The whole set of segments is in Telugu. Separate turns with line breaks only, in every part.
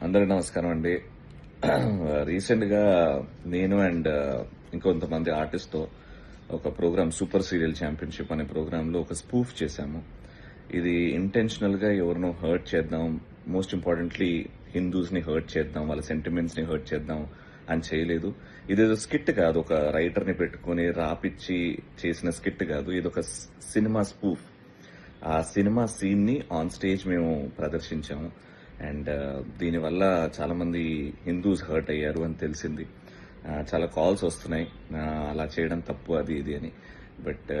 అందరికీ నమస్కారం అండి. రీసెంట్గా నేను అండ్ ఇంకొంతమంది ఆర్టిస్ట్తో ఒక ప్రోగ్రామ్ సూపర్ సీరియల్ ఛాంపియన్షిప్ అనే ప్రోగ్రాంలో ఒక స్పూఫ్ చేశాము. ఇది ఇంటెన్షనల్గా ఎవరినో హర్ట్ చేద్దాం, మోస్ట్ ఇంపార్టెంట్లీ హిందూస్ని హర్ట్ చేద్దాం, వాళ్ళ సెంటిమెంట్స్ని హర్ట్ చేద్దాం అని చేయలేదు. ఇదేదో స్కిట్ కాదు, ఒక రైటర్ని పెట్టుకుని రాపిచ్చి చేసిన స్కిట్ కాదు. ఇది ఒక సినిమా స్పూఫ్. ఆ సినిమా సీన్ని ఆన్ స్టేజ్ మేము ప్రదర్శించాము. అండ్ దీనివల్ల చాలామంది హిందూస్ హర్ట్ అయ్యారు అని తెలిసింది. చాలా కాల్స్ వస్తున్నాయి, అలా చేయడం తప్పు అది ఇది అని. బట్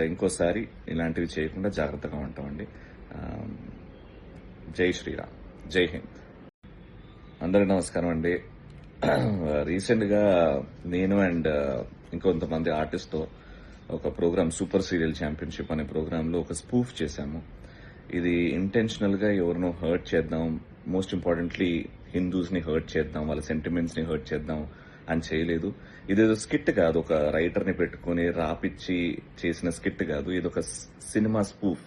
ఇంకోసారి ఇలాంటివి చేయకుండా జాగ్రత్తగా ఉంటామండి. జై శ్రీరామ్, జై హింద్. అందరికీ నమస్కారం అండి. రీసెంట్గా నేను అండ్ ఇంకొంతమంది ఆర్టిస్ట్తో ఒక ప్రోగ్రామ్ సూపర్ సీరియల్ ఛాంపియన్షిప్ అనే ప్రోగ్రాంలో ఒక స్పూఫ్ చేశాము. ఇది ఇంటెన్షనల్గా ఎవరినో హర్ట్ చేద్దాం, మోస్ట్ ఇంపార్టెంట్లీ హిందూస్ని హర్ట్ చేద్దాం, వాళ్ళ సెంటిమెంట్స్ని హర్ట్ చేద్దాం అని చేయలేదు. ఇదేదో స్కిట్ కాదు, ఒక రైటర్ని పెట్టుకుని రాపిచ్చి చేసిన స్కిట్ కాదు. ఇది ఒక సినిమా స్పూఫ్.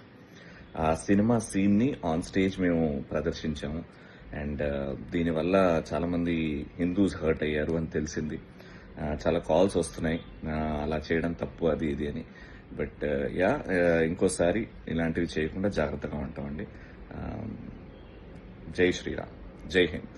ఆ సినిమా సీన్ని ఆన్ స్టేజ్ మేము ప్రదర్శించాము. అండ్ దీనివల్ల చాలామంది హిందూస్ హర్ట్ అయ్యారు అని తెలిసింది. చాలా కాల్స్ వస్తున్నాయి, అలా చేయడం తప్పు అది ఇది అని. బట్ ఇంకోసారి ఇలాంటివి చేయకుండా జాగ్రత్తగా ఉంటామండి. జై శ్రీరామ్, జై హింద్.